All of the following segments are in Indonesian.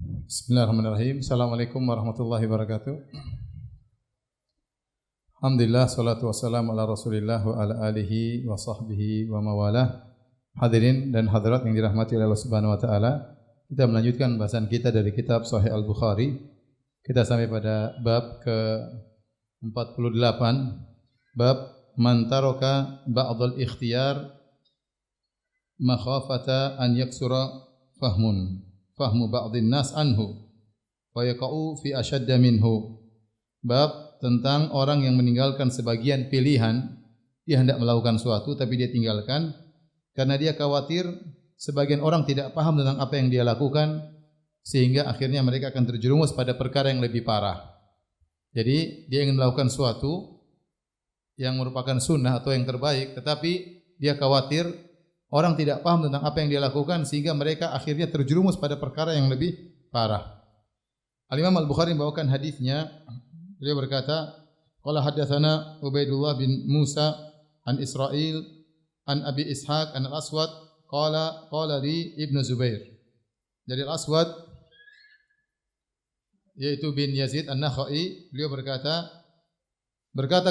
Bismillahirrahmanirrahim. Assalamualaikum warahmatullahi wabarakatuh. Alhamdulillah, salatu wassalamu ala rasulillah wa ala alihi wa sahbihi wa mawalah. Hadirin dan hadirat yang dirahmati oleh Allah Subhanahu wa taala, kita melanjutkan bahasan kita dari kitab Sahih Al-Bukhari. Kita sampai pada bab ke-48, bab man taraka ba'dal ikhtiyar makhafata an yaksura fahmu ba'dhin nas anhu wa yaqa'u fi ashadda minhu. Bab tentang orang yang meninggalkan sebagian pilihan, dia hendak melakukan suatu tapi dia tinggalkan karena dia khawatir sebagian orang tidak paham tentang apa yang dia lakukan sehingga akhirnya mereka akan terjerumus pada perkara yang lebih parah. Jadi dia ingin melakukan suatu yang merupakan sunnah atau yang terbaik, tetapi dia khawatir orang tidak paham tentang apa yang dia lakukan sehingga mereka akhirnya terjerumus pada perkara yang lebih parah. Al-Imam Al-Bukhari membawakan hadisnya. Beliau berkata, qala haddatsana Ubaidullah bin Musa an Israil an Abi Ishaq an Al-Aswad qala li Ibnu Zubair. Dari Al-Aswad yaitu bin Yazid An-Nakhai, beliau berkata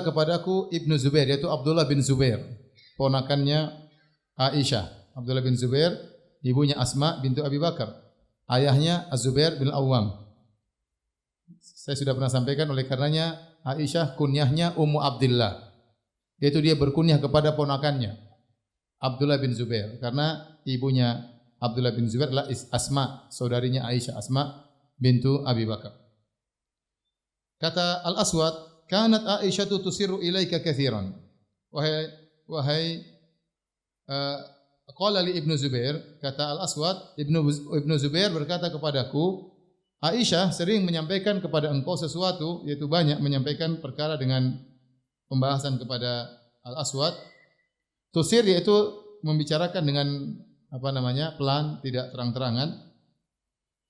kepadaku Ibnu Zubair, yaitu Abdullah bin Zubair, ponakannya Aisyah. Abdullah bin Zubair, ibunya Asma bintu Abi Bakar, ayahnya Az-Zubair bin Awwam. Saya sudah pernah sampaikan, oleh karenanya Aisyah kunyahnya Ummu Abdillah, yaitu dia berkunyah kepada ponakannya Abdullah bin Zubair, karena ibunya Abdullah bin Zubair adalah Asma, saudarinya Aisyah, Asma bintu Abi Bakar. Kata Al-Aswad, kanat Aisyah tusiru ilaika katsiran. Wahai qala li Ibnu Zubair, kata Al-Aswad, Ibnu Zubair berkata kepadaku, Aisyah sering menyampaikan kepada engkau sesuatu, yaitu banyak menyampaikan perkara dengan pembahasan kepada Al-Aswad. Tusir yaitu membicarakan dengan pelan, tidak terang-terangan.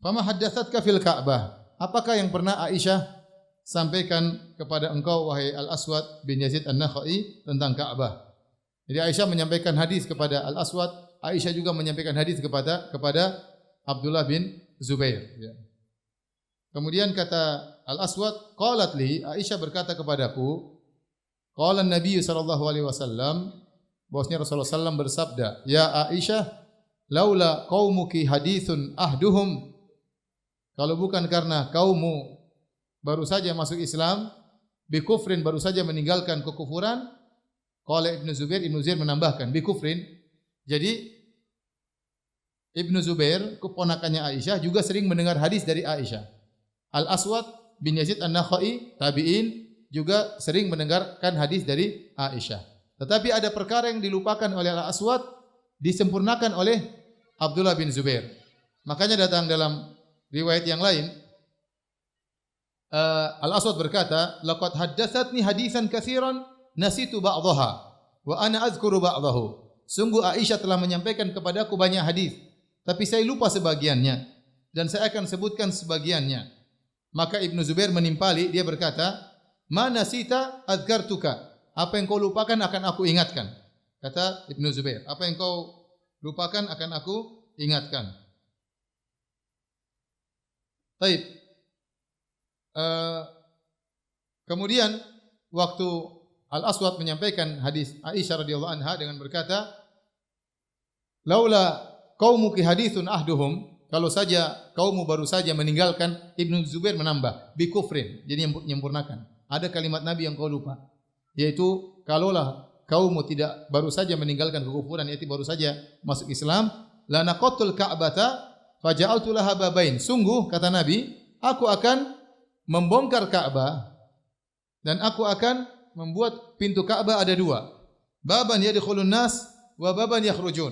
Fama haddatsatka fil Ka'bah? Apakah yang pernah Aisyah sampaikan kepada engkau wahai Al-Aswad bin Yazid An-Nakhai tentang Ka'bah? Jadi Aisyah menyampaikan hadis kepada Al-Aswad, Aisyah juga menyampaikan hadis kepada Abdullah bin Zubair. Ya. Kemudian kata Al-Aswad, qalat li, Aisyah berkata kepadaku, qala Nabi sallallahu alaihi wasallam, bahwasanya Rasulullah sallallahu bersabda, ya Aisyah, laula qaumuki hadithun ahduhum, kalau bukan karena kaummu baru saja masuk Islam, bi kufrin, baru saja meninggalkan kekufuran. Qala Ibnu Zubair menambahkan bi kufrin. Jadi Ibnu Zubair, keponakannya Aisyah, juga sering mendengar hadis dari Aisyah. Al-Aswad bin Yazid An-Nakhai, tabi'in, juga sering mendengarkan hadis dari Aisyah. Tetapi ada perkara yang dilupakan oleh Al-Aswad, disempurnakan oleh Abdullah bin Zubair. Makanya datang dalam riwayat yang lain, Al-Aswad berkata, laqad haddatsatni hadisan katsiran nasitu ba'daha wa ana azkuru ba'dahu. Sungguh Aisyah telah menyampaikan kepadaku banyak hadis, tapi saya lupa sebagiannya dan saya akan sebutkan sebagiannya. Maka Ibnu Zubair menimpali, dia berkata, "Ma nasita adzkartuka." Apa yang kau lupakan akan aku ingatkan. Kata Ibnu Zubair, apa yang kau lupakan akan aku ingatkan. Baik. Kemudian waktu Al-Aswad menyampaikan hadis Aisyah radhiyallahu anha dengan berkata, laula qaumuki hadithun ahduhum, kalau saja kaummu baru saja meninggalkan, Ibnu Zubair menambah bi kufrin, jadi menyempurnakan. Ada kalimat Nabi yang kau lupa, yaitu kalaulah kaummu tidak baru saja meninggalkan kekufuran, yaitu baru saja masuk Islam, la naqatul ka'bata faja'altu laha babain. Sungguh kata Nabi, aku akan membongkar Ka'bah dan aku akan membuat pintu Ka'bah ada dua. Baban yadkhulun nas wa baban yakhrujun.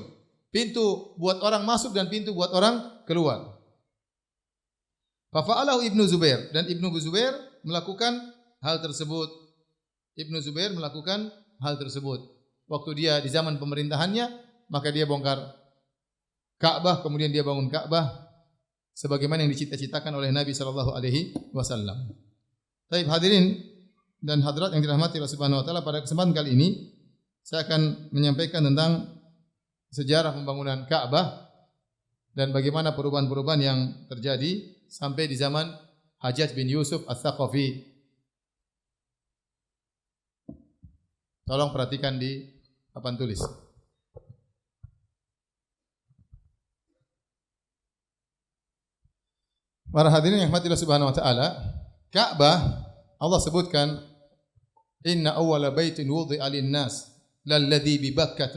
Pintu buat orang masuk dan pintu buat orang keluar. Fa fa'alahu Ibnu Zubair, dan Ibnu Zubair melakukan hal tersebut. Ibnu Zubair melakukan hal tersebut. Waktu dia di zaman pemerintahannya, maka dia bongkar Ka'bah, kemudian dia bangun Ka'bah sebagaimana yang dicita-citakan oleh Nabi sallallahu alaihi wasallam. Baik hadirin dan hadirat yang dirahmati Allah Subhanahu wa taala, pada kesempatan kali ini saya akan menyampaikan tentang sejarah pembangunan Ka'bah dan bagaimana perubahan-perubahan yang terjadi sampai di zaman Hajjaj bin Yusuf Ats-Tsaqafi. Tolong perhatikan di papan tulis. Para hadirin yang rahmatillah subhanahu wa ta'ala, Ka'bah Allah sebutkan inna awwala baitin wudi'a lin-nas lalladzi bi Bakkah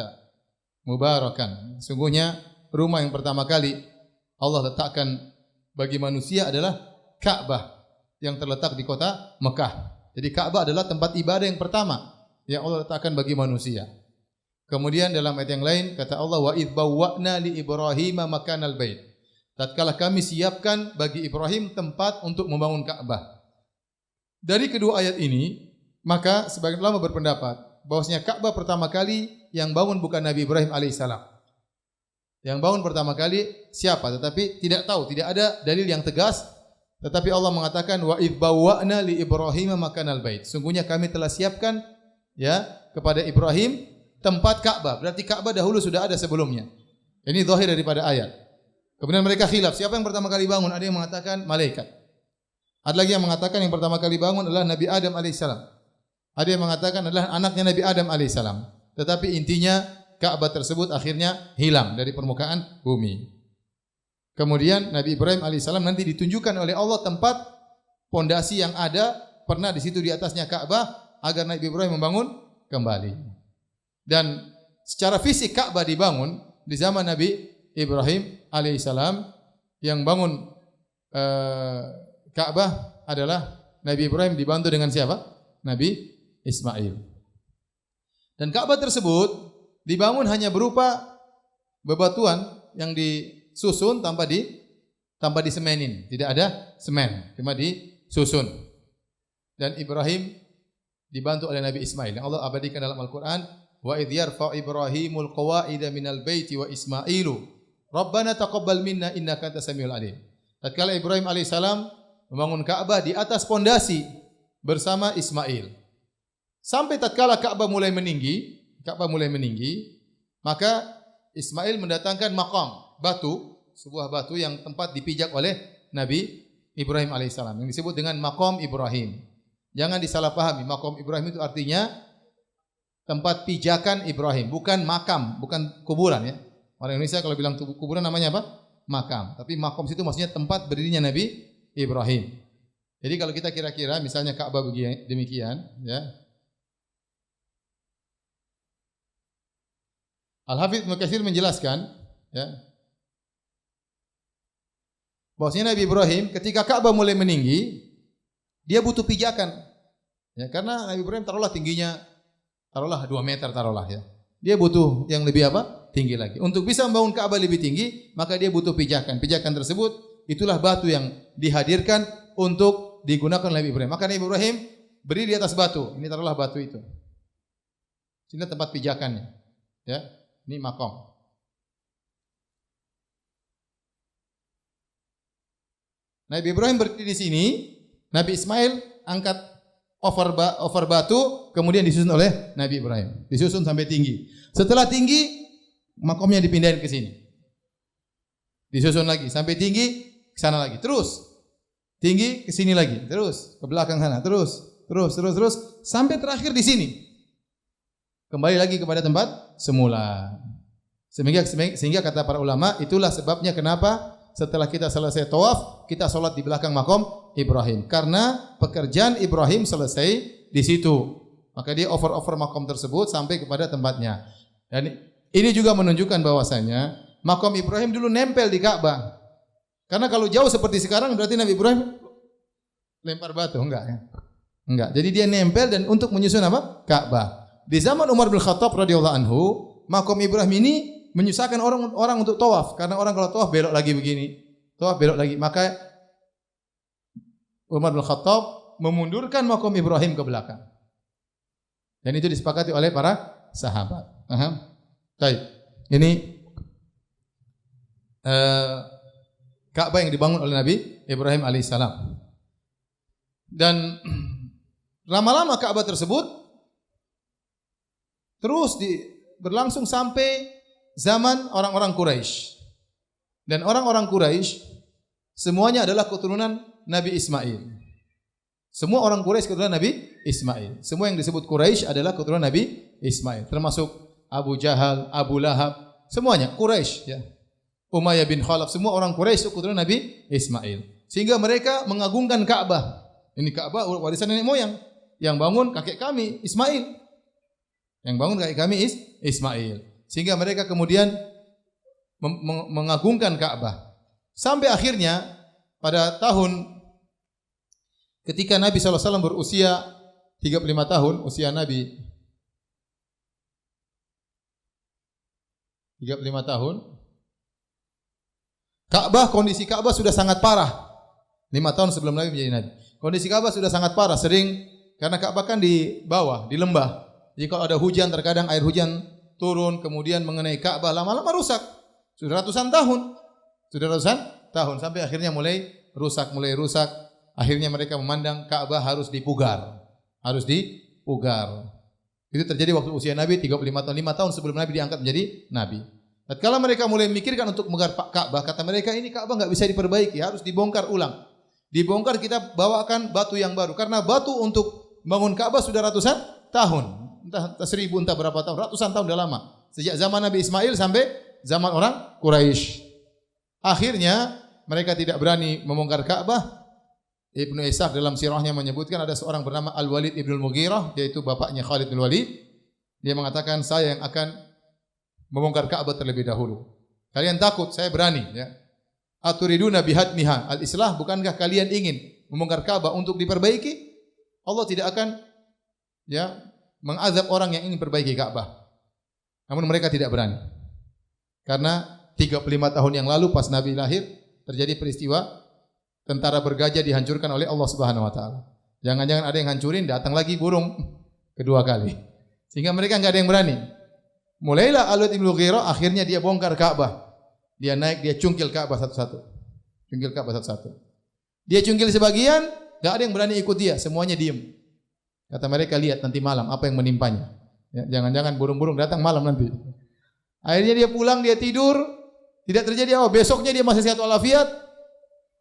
mubarakan. Sungguhnya rumah yang pertama kali Allah letakkan bagi manusia adalah Ka'bah yang terletak di kota Mekah. Jadi Ka'bah adalah tempat ibadah yang pertama yang Allah letakkan bagi manusia. Kemudian dalam ayat yang lain kata Allah wa idz bawwa'na li Ibrahim makanal bait. Tatkala kami siapkan bagi Ibrahim tempat untuk membangun Ka'bah. Dari kedua ayat ini, maka sebagian ulama berpendapat bahwasanya Ka'bah pertama kali yang bangun bukan Nabi Ibrahim alaihissalam. Yang bangun pertama kali siapa? Tetapi tidak tahu, tidak ada dalil yang tegas. Tetapi Allah mengatakan wa idz bawwa'na li Ibrahim makanal bait. Sungguhnya kami telah siapkan ya kepada Ibrahim tempat Ka'bah. Berarti Ka'bah dahulu sudah ada sebelumnya. Ini zahir daripada ayat. Kemudian mereka khilaf, siapa yang pertama kali bangun? Ada yang mengatakan malaikat. Ada lagi yang mengatakan yang pertama kali bangun adalah Nabi Adam alaihissalam. Ada yang mengatakan adalah anaknya Nabi Adam alaihissalam. Tetapi intinya Ka'bah tersebut akhirnya hilang dari permukaan bumi. Kemudian Nabi Ibrahim alaihissalam nanti ditunjukkan oleh Allah tempat pondasi yang ada pernah di situ di atasnya Ka'bah agar Nabi Ibrahim membangun kembali. Dan secara fisik Ka'bah dibangun di zaman Nabi Ibrahim alaihissalam. Yang bangun Ka'bah adalah Nabi Ibrahim dibantu dengan siapa? Nabi Ismail. Dan Ka'bah tersebut dibangun hanya berupa bebatuan yang disusun tanpa disemenin, tidak ada semen, cuma disusun. Dan Ibrahim dibantu oleh Nabi Ismail. Yang Allah abadikan dalam Al-Qur'an, wa idh yarfa'u Ibrahimul qawa'ida minal baiti wa Ismailu Rabbana taqabbal minna innaka antas samiul alim. Tatkala Ibrahim alaihissalam membangun Ka'bah di atas pondasi bersama Ismail. Sampai tatkala Ka'bah mulai meninggi, maka Ismail mendatangkan maqam, batu, sebuah batu yang tempat dipijak oleh Nabi Ibrahim alaihissalam yang disebut dengan maqam Ibrahim. Jangan disalahpahami, maqam Ibrahim itu artinya tempat pijakan Ibrahim, bukan makam, bukan kuburan ya. Orang Indonesia kalau bilang kuburan namanya apa? Makam. Tapi makom situ maksudnya tempat berdirinya Nabi Ibrahim. Jadi kalau kita kira-kira misalnya Ka'bah begini demikian, ya. Al-Hafidz Ibnu Katsir menjelaskan, ya, bahwasanya Nabi Ibrahim ketika Ka'bah mulai meninggi, dia butuh pijakan. Ya, karena Nabi Ibrahim taruhlah tingginya 2 meter taruhlah ya. Dia butuh yang lebih apa? Tinggi lagi. Untuk bisa membangun Ka'bah lebih tinggi, maka dia butuh pijakan. Pijakan tersebut itulah batu yang dihadirkan untuk digunakan oleh Nabi Ibrahim. Maka Nabi Ibrahim berdiri di atas batu. Ini taruhlah batu itu. Sini tempat pijakannya. Ya, ini makom. Nabi Ibrahim berdiri di sini, Nabi Ismail angkat over batu, kemudian disusun oleh Nabi Ibrahim. Disusun sampai tinggi. Setelah tinggi, makomnya dipindahin ke sini. Disusun lagi sampai tinggi, ke sana lagi. Terus tinggi ke sini lagi, terus ke belakang sana, terus sampai terakhir di sini. Kembali lagi kepada tempat semula. Sehingga kata para ulama, itulah sebabnya kenapa setelah kita selesai tawaf, kita sholat di belakang makom Ibrahim. Karena pekerjaan Ibrahim selesai di situ. Maka dia over makom tersebut sampai kepada tempatnya. Dan ini juga menunjukkan bahwasanya makom Ibrahim dulu nempel di Ka'bah. Karena kalau jauh seperti sekarang berarti Nabi Ibrahim lempar batu, enggak ya? Enggak. Jadi dia nempel dan untuk menyusun apa? Ka'bah. Di zaman Umar bin Khattab radhiyallahu anhu, makom Ibrahim ini menyusahkan orang untuk tawaf karena orang kalau tawaf belok lagi begini, tawaf belok lagi. Maka Umar bin Khattab memundurkan makom Ibrahim ke belakang. Dan itu disepakati oleh para sahabat. Baik. Ini Ka'bah yang dibangun oleh Nabi Ibrahim alaihissalam. Dan lama-lama Ka'bah tersebut terus berlangsung sampai zaman orang-orang Quraisy. Dan orang-orang Quraisy semuanya adalah keturunan Nabi Ismail. Semua orang Quraisy keturunan Nabi Ismail. Semua yang disebut Quraisy adalah keturunan Nabi Ismail, termasuk Abu Jahal, Abu Lahab, semuanya Quraisy ya. Umayyah bin Khalaf, semua orang Quraisy itu keturunan Nabi Ismail. Sehingga mereka mengagungkan Ka'bah. Ini Ka'bah warisan nenek moyang. Yang bangun kakek kami Ismail. Yang bangun kakek kami Ismail. Sehingga mereka kemudian mengagungkan Ka'bah. Sampai akhirnya pada tahun ketika Nabi SAW berusia 35 tahun, usia Nabi 35 tahun, kondisi Ka'bah sudah sangat parah. 5 tahun sebelum Nabi menjadi Nabi. Kondisi Ka'bah sudah sangat parah, sering karena Ka'bah kan di bawah, di lembah. Jadi kalau ada hujan, terkadang air hujan turun kemudian mengenai Ka'bah, lama-lama rusak. Sudah ratusan tahun. Sampai akhirnya mulai rusak. Akhirnya mereka memandang Ka'bah harus dipugar. Itu terjadi waktu usia Nabi 35 tahun. 5 tahun sebelum Nabi diangkat menjadi Nabi. Tatkala mereka mulai memikirkan untuk memegar Ka'bah, kata mereka ini Ka'bah enggak bisa diperbaiki, harus dibongkar ulang. Dibongkar, kita bawakan batu yang baru. Karena batu untuk bangun Ka'bah sudah ratusan tahun. Entah 1000, entah berapa tahun, ratusan tahun sudah lama. Sejak zaman Nabi Ismail sampai zaman orang Quraisy. Akhirnya mereka tidak berani membongkar Ka'bah. Ibnu Ishaq dalam sirahnya menyebutkan ada seorang bernama Al-Walid Ibn Al-Mughirah, yaitu bapaknya Khalid bin Walid. Dia mengatakan, saya yang akan membongkar Ka'bah terlebih dahulu. Kalian takut, saya berani ya. Aturiduna bihadmiha al-islah, bukankah kalian ingin membongkar Ka'bah untuk diperbaiki? Allah tidak akan ya mengazab orang yang ingin perbaiki Ka'bah. Namun mereka tidak berani. Karena 35 tahun yang lalu pas Nabi lahir terjadi peristiwa tentara bergajah dihancurkan oleh Allah Subhanahu wa taala. Jangan-jangan ada yang hancurin, datang lagi burung kedua kali. Sehingga mereka enggak ada yang berani. Mulailah Al-Walid bin Mughirah, akhirnya dia bongkar Ka'bah. Dia naik, dia cungkil Ka'bah satu-satu. Dia cungkil sebagian, enggak ada yang berani ikut dia, semuanya diam. Kata mereka, lihat nanti malam apa yang menimpanya. Ya, jangan-jangan burung-burung datang malam nanti. Akhirnya dia pulang, dia tidur, tidak terjadi apa. Besoknya dia masih sehat walafiat.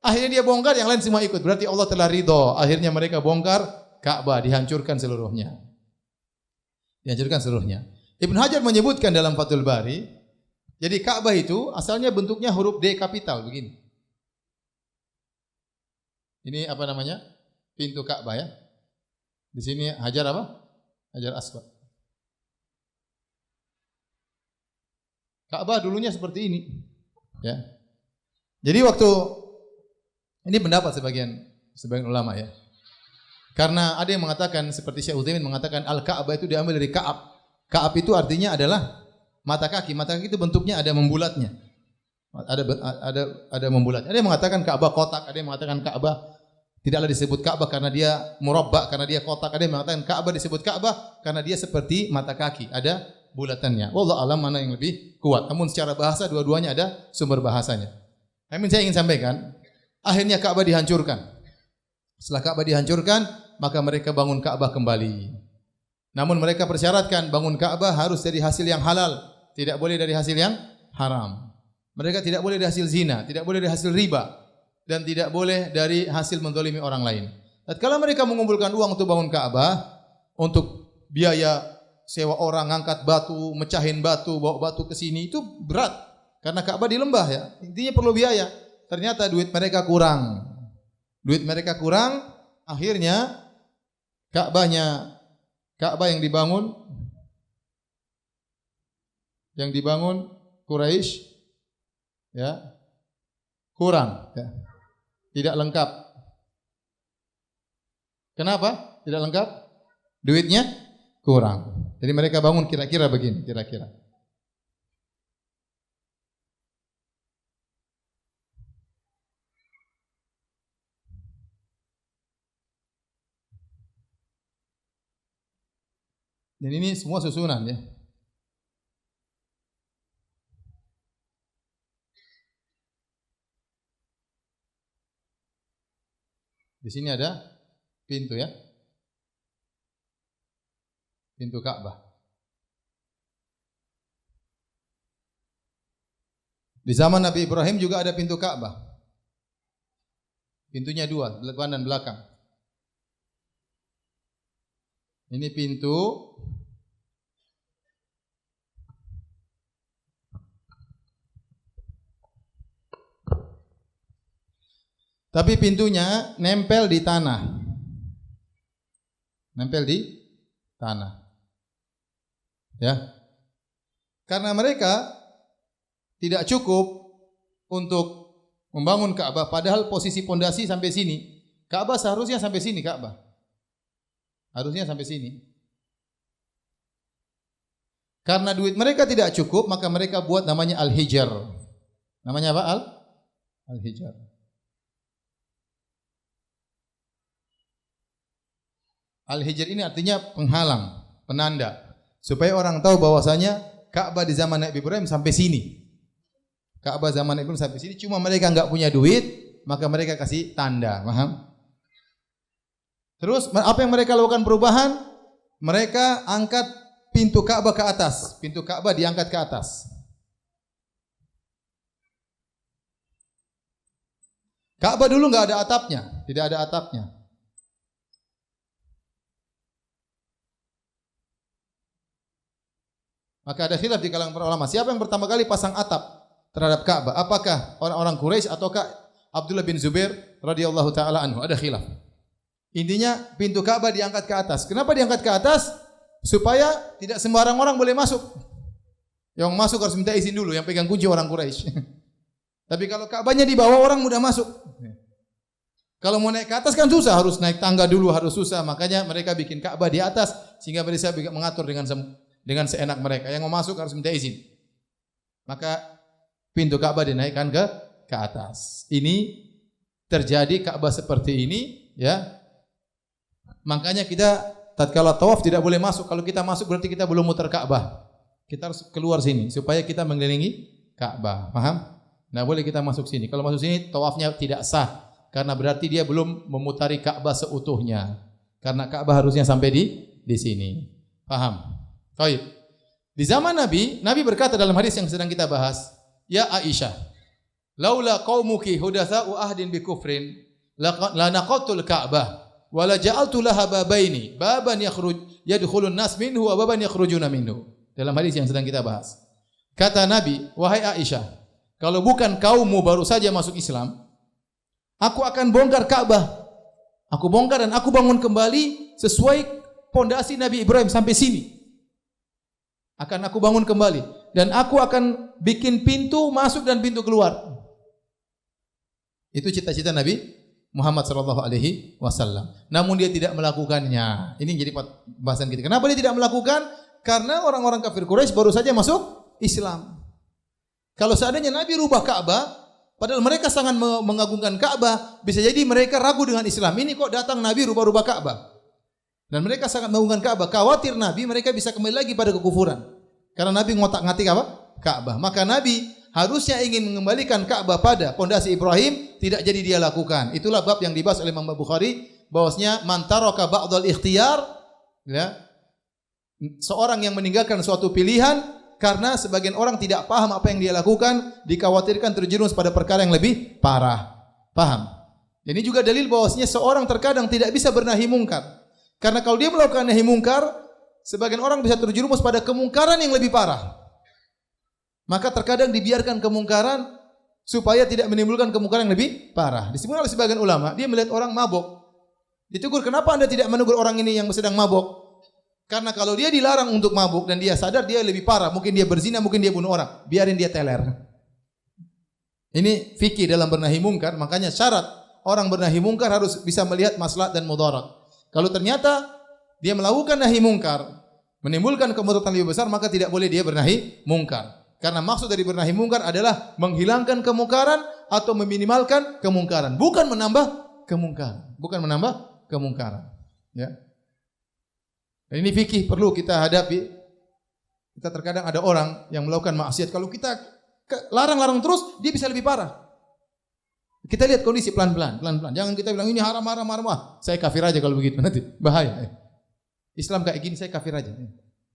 Akhirnya dia bongkar, yang lain semua ikut. Berarti Allah telah ridho. Akhirnya mereka bongkar Ka'bah, dihancurkan seluruhnya. Ibn Hajar menyebutkan dalam Fathul Bari, jadi Ka'bah itu asalnya bentuknya huruf D kapital begini. Ini apa namanya? Pintu Ka'bah ya. Di sini Hajar apa? Hajar Aswad. Ka'bah dulunya seperti ini. Ya. Jadi waktu ini pendapat sebagian ulama ya. Karena ada yang mengatakan seperti Syekh Utsaimin mengatakan Al-Ka'bah itu diambil dari Ka'ab. Ka'ab itu artinya adalah mata kaki. Mata kaki itu bentuknya ada membulatnya. Ada membulat. Ada yang mengatakan Ka'bah kotak, ada yang mengatakan Ka'bah tidaklah disebut Ka'bah karena dia murabbak, karena dia kotak. Ada yang mengatakan Ka'bah disebut Ka'bah karena dia seperti mata kaki, ada bulatannya. Wallahu alam mana yang lebih kuat. Namun secara bahasa dua-duanya ada sumber bahasanya. Namun saya ingin sampaikan, akhirnya Ka'bah dihancurkan. Setelah Ka'bah dihancurkan, maka mereka bangun Ka'bah kembali. Namun mereka persyaratkan bangun Ka'bah harus dari hasil yang halal, tidak boleh dari hasil yang haram. Mereka tidak boleh dari hasil zina, tidak boleh dari hasil riba, dan tidak boleh dari hasil menzalimi orang lain. Tatkala mereka mengumpulkan uang untuk bangun Ka'bah, untuk biaya sewa orang, ngangkat batu, mecahin batu, bawa batu ke sini, itu berat. Karena Ka'bah di lembah ya, intinya perlu biaya. Ternyata duit mereka kurang. Akhirnya Ka'bah yang dibangun Quraisy ya kurang ya. Tidak lengkap. Kenapa? Tidak lengkap? Duitnya kurang. Jadi mereka bangun kira-kira begini, Dan ini semua susunan ya. Di sini ada pintu ya. Pintu Ka'bah. Di zaman Nabi Ibrahim juga ada pintu Ka'bah. Pintunya dua, depan dan belakang. Ini pintu. Tapi pintunya nempel di tanah. Nempel di tanah. Ya. Karena mereka tidak cukup untuk membangun Ka'bah, padahal posisi pondasi sampai sini. Ka'bah seharusnya sampai sini Ka'bah. Harusnya sampai sini. Karena duit mereka tidak cukup, maka mereka buat namanya Al-Hijar. Namanya apa? Al-Hijar. Al-Hijar ini artinya penghalang, penanda, supaya orang tahu bahwasanya Ka'bah di zaman Nabi Ibrahim sampai sini. Ka'bah zaman Nabi Ibrahim sampai sini, cuma mereka enggak punya duit, maka mereka kasih tanda, paham? Terus apa yang mereka lakukan perubahan? Mereka angkat pintu Ka'bah ke atas. Pintu Ka'bah diangkat ke atas. Ka'bah dulu enggak ada atapnya, tidak ada atapnya. Maka ada khilaf di kalangan para ulama. Siapa yang pertama kali pasang atap terhadap Ka'bah? Apakah orang-orang Quraisy ataukah Abdullah bin Zubair radhiyallahu taala anhu? Ada khilaf. Intinya pintu Ka'bah diangkat ke atas. Kenapa diangkat ke atas? Supaya tidak sembarang orang boleh masuk. Yang masuk harus minta izin dulu, yang pegang kunci orang Quraisy. Tapi kalau Ka'bahnya di bawah, orang mudah masuk. Kalau mau naik ke atas kan susah, harus naik tangga dulu, harus susah. Makanya mereka bikin Ka'bah di atas sehingga mereka bisa mengatur dengan seenak mereka. Yang mau masuk harus minta izin. Maka pintu Ka'bah dinaikkan ke atas. Ini terjadi Ka'bah seperti ini, ya. Makanya kita tatkala tawaf tidak boleh masuk. Kalau kita masuk berarti kita belum muter Ka'bah. Kita harus keluar sini supaya kita mengelilingi Ka'bah. Paham? Nah, boleh kita masuk sini. Kalau masuk sini tawafnya tidak sah karena berarti dia belum memutari Ka'bah seutuhnya. Karena Ka'bah harusnya sampai di sini. Paham? Baik. Di zaman Nabi berkata dalam hadis yang sedang kita bahas, "Ya Aisyah, laula qaumuki hudatsa'u ahdin bi kufrin la naqatul Ka'bah wa la ja'altu laha babaini, baban yadkhulun nas minhu wa baban yakhrujuna minhu." Dalam hadis yang sedang kita bahas. Kata Nabi, "Wahai Aisyah, kalau bukan kaummu baru saja masuk Islam, aku akan bongkar Ka'bah. Aku bongkar dan aku bangun kembali sesuai pondasi Nabi Ibrahim sampai sini. Akan aku bangun kembali dan aku akan bikin pintu masuk dan pintu keluar." Itu cita-cita Nabi Muhammad sallallahu alaihi wasallam. Namun dia tidak melakukannya. Ini jadi bahasan kita. Kenapa dia tidak melakukan? Karena orang-orang kafir Quraisy baru saja masuk Islam. Kalau seandainya Nabi rubah Ka'bah, padahal mereka sangat mengagungkan Ka'bah, bisa jadi mereka ragu dengan Islam. Ini kok datang Nabi rubah-rubah Ka'bah. Dan mereka sangat mengagungkan Ka'bah. Khawatir Nabi mereka bisa kembali lagi pada kekufuran. Karena Nabi ngotak-ngatik apa? Ka'bah. Maka Nabi harusnya ingin mengembalikan Ka'bah pada pondasi Ibrahim, tidak jadi dia lakukan. Itulah bab yang dibahas oleh Imam Bukhari, bahwasanya man taraka ba'dal ikhtiyar, ya, seorang yang meninggalkan suatu pilihan karena sebagian orang tidak paham apa yang dia lakukan, dikhawatirkan terjerumus pada perkara yang lebih parah. Paham? Ini juga dalil bahwasanya seorang terkadang tidak bisa bernahi mungkar. Karena kalau dia melakukan nahi mungkar, sebagian orang bisa terjerumus pada kemungkaran yang lebih parah. Maka terkadang dibiarkan kemungkaran supaya tidak menimbulkan kemungkaran yang lebih parah. Disebutkan oleh sebagian ulama, dia melihat orang mabuk. Ditegur, "Kenapa Anda tidak menegur orang ini yang sedang mabuk?" Karena kalau dia dilarang untuk mabuk dan dia sadar dia lebih parah, mungkin dia berzina, mungkin dia bunuh orang, biarin dia teler. Ini fikih dalam bernahi mungkar, makanya syarat orang bernahi mungkar harus bisa melihat maslahat dan mudarat. Kalau ternyata dia melakukan nahi mungkar, menimbulkan kemudaratan lebih besar, maka tidak boleh dia bernahi mungkar. Karena maksud dari bernahi mungkar adalah menghilangkan kemungkaran atau meminimalkan kemungkaran, bukan menambah kemungkaran, Ya. Dan ini fikih perlu kita hadapi. Kita terkadang ada orang yang melakukan maksiat, kalau kita larang-larang terus, dia bisa lebih parah. Kita lihat kondisi pelan-pelan. Jangan kita bilang ini haram. Wah, saya kafir aja kalau begitu, nanti bahaya. Islam kayak gini, saya kafir aja.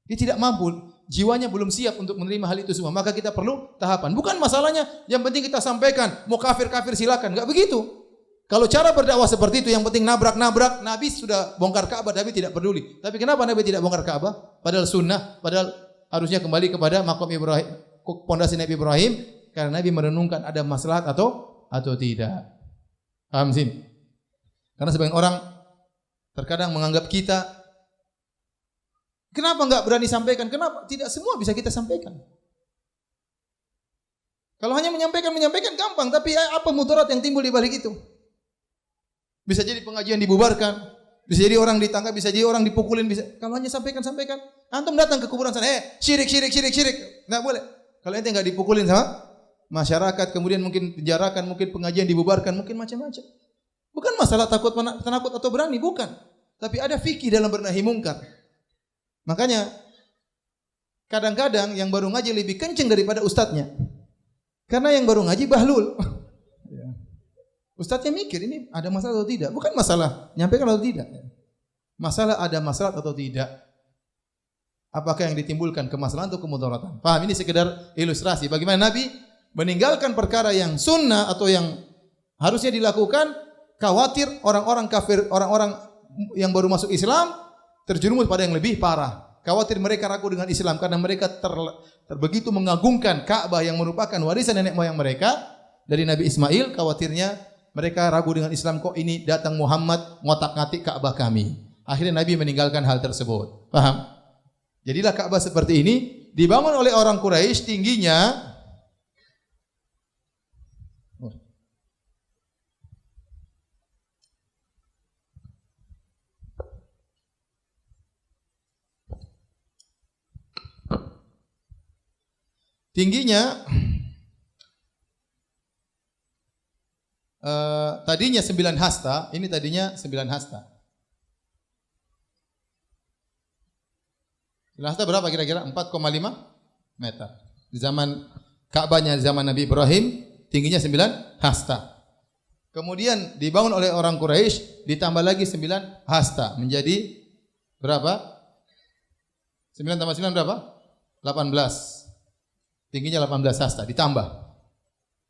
Dia tidak mampu, jiwanya belum siap untuk menerima hal itu semua. Maka kita perlu tahapan. Bukan masalahnya, yang penting kita sampaikan, mau kafir silakan, enggak begitu. Kalau cara berdakwah seperti itu, yang penting nabrak-nabrak, Nabi sudah bongkar Ka'bah, Nabi tidak peduli. Tapi kenapa Nabi tidak bongkar Ka'bah? Padahal sunnah, padahal harusnya kembali kepada makam Ibrahim, pondasi Nabi Ibrahim, karena Nabi merenungkan ada maslahat atau tidak. Paham sih? Karena sebagian orang terkadang menganggap kita, kenapa enggak berani sampaikan? Kenapa? Tidak semua bisa kita sampaikan. Kalau hanya menyampaikan gampang, tapi apa mudarat yang timbul di balik itu? Bisa jadi pengajian dibubarkan, bisa jadi orang ditangkap, bisa jadi orang dipukulin, bisa. Kalau hanya sampaikan. Antum datang ke kuburan sana, syirik. Enggak boleh. Kalau ente enggak dipukulin sama masyarakat, kemudian mungkin penjarakan, mungkin pengajian dibubarkan, mungkin macam-macam. Bukan masalah takut atau berani, bukan. Tapi ada fikih dalam bernahi mungkar. Makanya kadang-kadang yang baru ngaji lebih kenceng daripada ustadznya. Karena yang baru ngaji bahlul. Ustadznya mikir ini ada masalah atau tidak. Bukan masalah nyampaikan atau tidak. Masalah ada masalah atau tidak. Apakah yang ditimbulkan kemaslahan atau kemudaratan. Paham? Ini sekedar ilustrasi. Bagaimana Nabi meninggalkan perkara yang sunnah atau yang harusnya dilakukan. Khawatir orang-orang kafir, orang-orang yang baru masuk Islam terjerumus pada yang lebih parah. Khawatir mereka ragu dengan Islam karena mereka begitu mengagungkan Ka'bah yang merupakan warisan nenek moyang mereka dari Nabi Ismail. Khawatirnya mereka ragu dengan Islam, kok ini datang Muhammad ngotak-ngatik Ka'bah kami. Akhirnya Nabi meninggalkan hal tersebut. Paham? Jadilah Ka'bah seperti ini dibangun oleh orang Quraisy, tingginya tadinya 9 hasta, ini tadinya 9 hasta. 9 hasta berapa kira-kira? 4,5 meter. Di zaman Ka'bahnya, di zaman Nabi Ibrahim, tingginya 9 hasta. Kemudian dibangun oleh orang Quraisy, ditambah lagi 9 hasta, menjadi berapa? 9 tambah 9 berapa? 18. Tingginya 18 hasta, ditambah.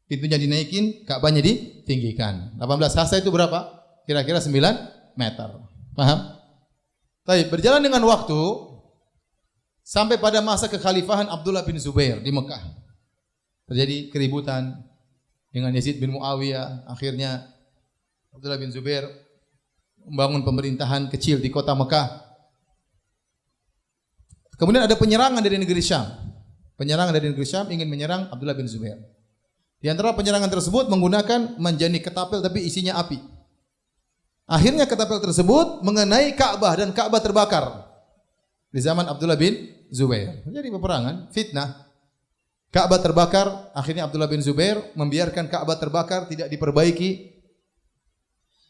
Pintunya dinaikin, Ka'bahnya ditinggikan. 18 hasta itu berapa? Kira-kira 9 meter. Paham? Baik, berjalan dengan waktu sampai pada masa kekhalifahan Abdullah bin Zubair di Mekah. Terjadi keributan dengan Yazid bin Muawiyah. Akhirnya Abdullah bin Zubair membangun pemerintahan kecil di kota Mekah. Kemudian ada penyerangan dari negeri Syam. Penyerangan dari negeri Syam ingin menyerang Abdullah bin Zubair. Di antara penyerangan tersebut menggunakan menjadi ketapel tapi isinya api. Akhirnya ketapel tersebut mengenai Ka'bah dan Ka'bah terbakar. Di zaman Abdullah bin Zubair. Jadi peperangan, fitnah. Ka'bah terbakar, akhirnya Abdullah bin Zubair membiarkan Ka'bah terbakar, tidak diperbaiki.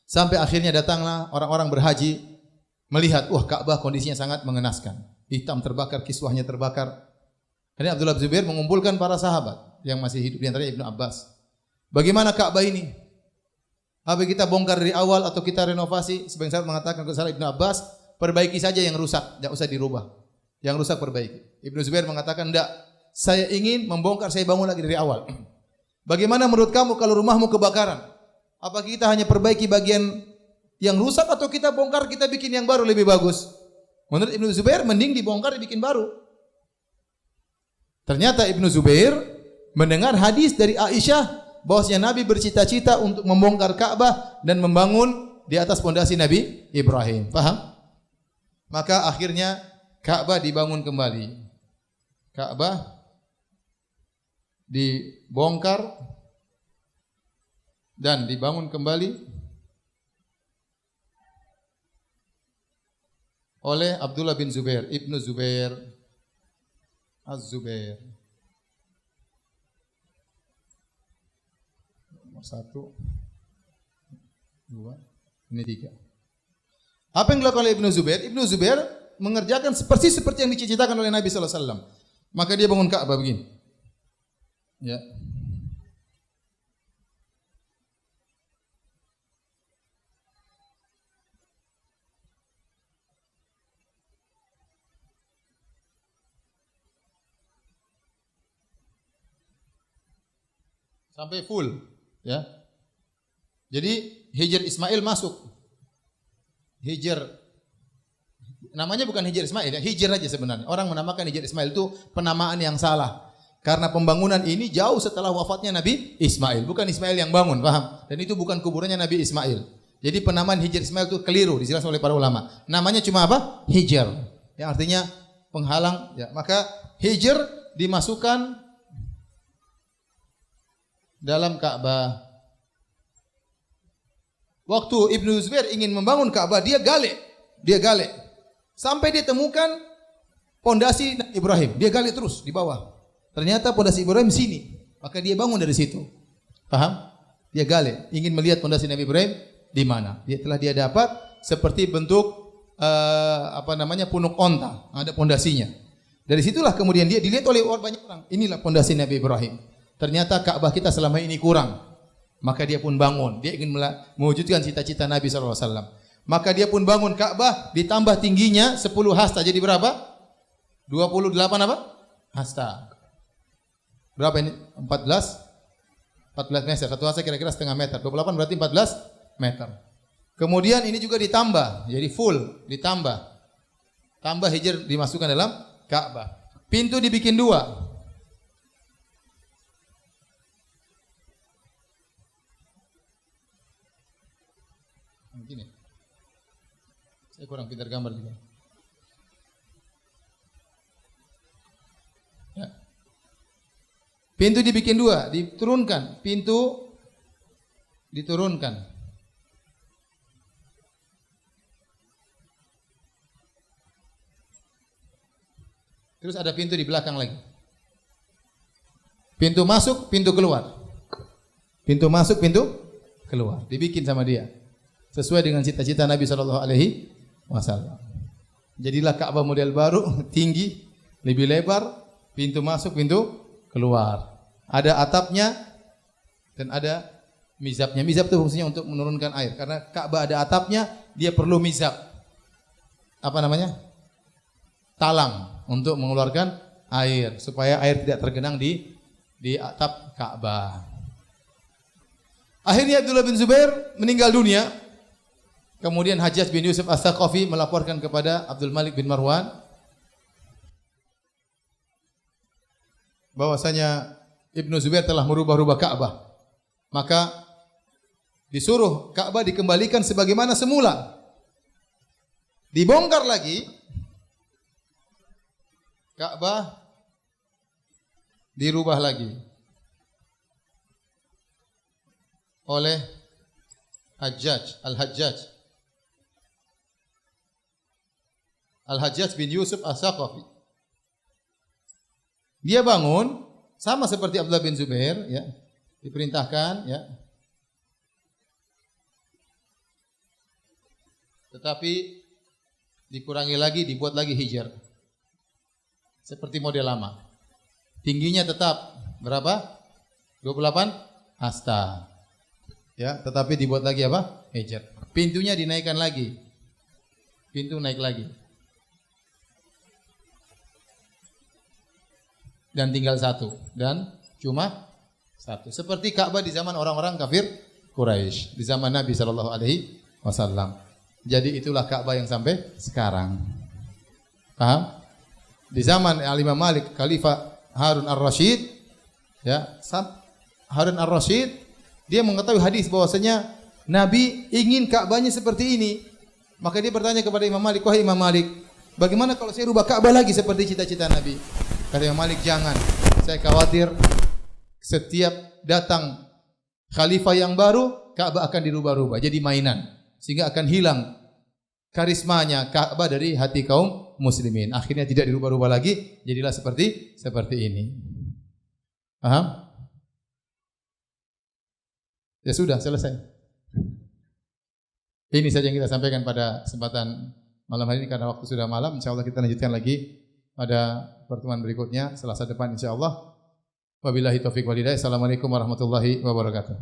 Sampai akhirnya datanglah orang-orang berhaji melihat, wah Ka'bah kondisinya sangat mengenaskan. Hitam terbakar, kiswahnya terbakar. Akhirnya Abdullah bin Zubair mengumpulkan para sahabat yang masih hidup, di antaranya Ibnu Abbas. Bagaimana Ka'bah ini? Apa kita bongkar dari awal atau kita renovasi? Sebagian sahabat mengatakan kepada Ibnu Abbas, perbaiki saja yang rusak, tidak usah dirubah. Yang rusak perbaiki. Ibnu Zubair mengatakan, enggak, saya ingin membongkar, saya bangun lagi dari awal. Bagaimana menurut kamu kalau rumahmu kebakaran? Apa kita hanya perbaiki bagian yang rusak atau kita bongkar, kita bikin yang baru lebih bagus? Menurut Ibnu Zubair, mending dibongkar, dibikin baru. Ternyata Ibnu Zubair mendengar hadis dari Aisyah bahwasanya Nabi bercita-cita untuk membongkar Ka'bah dan membangun di atas pondasi Nabi Ibrahim. Paham? Maka akhirnya Ka'bah dibangun kembali. Ka'bah dibongkar dan dibangun kembali oleh Abdullah bin Zubair, Ibnu Zubair Az-Zubair. Nomor 1, 2, ini 3. Apa yang dilakukan oleh Ibnu Zubair? Ibnu Zubair mengerjakan persis seperti yang diceritakan oleh Nabi sallallahu alaihi wasallam. Maka dia bangun Ka'bah begini. Ya. Sampai full, ya. Jadi Hijr Ismail masuk. Hijr namanya bukan Hijr Ismail, ya, Hijr aja sebenarnya. Orang menamakan Hijr Ismail itu penamaan yang salah. Karena pembangunan ini jauh setelah wafatnya Nabi Ismail, bukan Ismail yang bangun, paham? Dan itu bukan kuburannya Nabi Ismail. Jadi penamaan Hijr Ismail itu keliru, dijelaskan oleh para ulama. Namanya cuma apa? Hijr, yang artinya penghalang. Ya, maka Hijr dimasukkan dalam Ka'bah. Waktu Ibnu Zubair ingin membangun Ka'bah, dia gali. Sampai dia temukan pondasi Ibrahim. Dia gali terus di bawah. Ternyata pondasi Ibrahim sini. Maka dia bangun dari situ. Paham? Dia gali, ingin melihat pondasi Nabi Ibrahim di mana. Telah dia dapat seperti bentuk punuk onta, ada pondasinya. Dari situlah kemudian dia dilihat oleh banyak orang. Inilah pondasi Nabi Ibrahim. Ternyata Ka'bah kita selama ini kurang. Maka dia pun bangun. Dia ingin mewujudkan cita-cita Nabi SAW. Maka dia pun bangun Ka'bah, ditambah tingginya 10 hasta. Jadi berapa? 28 apa? Hasta. Berapa ini? 14 meter. Satu hasta kira-kira setengah meter. 28 berarti 14 meter. Kemudian ini juga ditambah. Jadi full ditambah. Tambah Hijr dimasukkan dalam Ka'bah. Pintu dibikin 2. Begini. Saya kurang pintar gambar juga. Ya. Pintu dibikin 2, diturunkan. Pintu diturunkan. Terus ada pintu di belakang lagi. Pintu masuk, pintu keluar. Pintu masuk, pintu keluar. Dibikin sama dia. Sesuai dengan cita-cita Nabi SAW. Jadilah Ka'bah model baru, tinggi, lebih lebar, pintu masuk, pintu keluar. Ada atapnya dan ada mizabnya. Mizab itu fungsinya untuk menurunkan air. Karena Ka'bah ada atapnya, dia perlu mizab. Apa namanya? Talang untuk mengeluarkan air supaya air tidak tergenang di atap Ka'bah. Akhirnya Abdullah bin Zubair meninggal dunia. Kemudian Hajjaj bin Yusuf As-Saqafi melaporkan kepada Abdul Malik bin Marwan bahwasanya Ibnu Zubair telah merubah-rubah Ka'bah. Maka disuruh Ka'bah dikembalikan sebagaimana semula. Dibongkar lagi. Ka'bah dirubah lagi oleh Al-Hajjaj bin Yusuf As-Saqafi. Dia bangun sama seperti Abdullah bin Zubair, ya. Diperintahkan, ya. Tetapi dikurangi lagi, dibuat lagi Hijr. Seperti model lama. Tingginya tetap berapa? 28 hasta. Ya, tetapi dibuat lagi apa? Hijr. Pintunya dinaikkan lagi. Pintu naik lagi. Dan tinggal 1 dan cuma 1. Seperti Ka'bah di zaman orang-orang kafir Quraisy, di zaman Nabi SAW. Jadi itulah Ka'bah yang sampai sekarang. Paham? Di zaman Al-Imam Malik, Khalifah Harun Ar-Rasyid, ya, Harun Ar-Rasyid dia mengetahui hadis bahwasanya Nabi ingin Ka'bahnya seperti ini. Maka dia bertanya kepada Imam Malik, "Wahai Imam Malik, bagaimana kalau saya rubah Ka'bah lagi seperti cita-cita Nabi?" Kata Imam Malik, "Jangan. Saya khawatir setiap datang khalifah yang baru, Ka'bah akan dirubah-rubah jadi mainan, sehingga akan hilang karismanya Ka'bah dari hati kaum muslimin." Akhirnya tidak dirubah-rubah lagi, jadilah seperti ini. Paham? Ya sudah, selesai. Ini saja yang kita sampaikan pada kesempatan malam hari ini karena waktu sudah malam. Insyaallah kita lanjutkan lagi pada pertemuan berikutnya Selasa depan insyaallah. Wabillahi taufik wal hidayah. Assalamualaikum warahmatullahi wabarakatuh.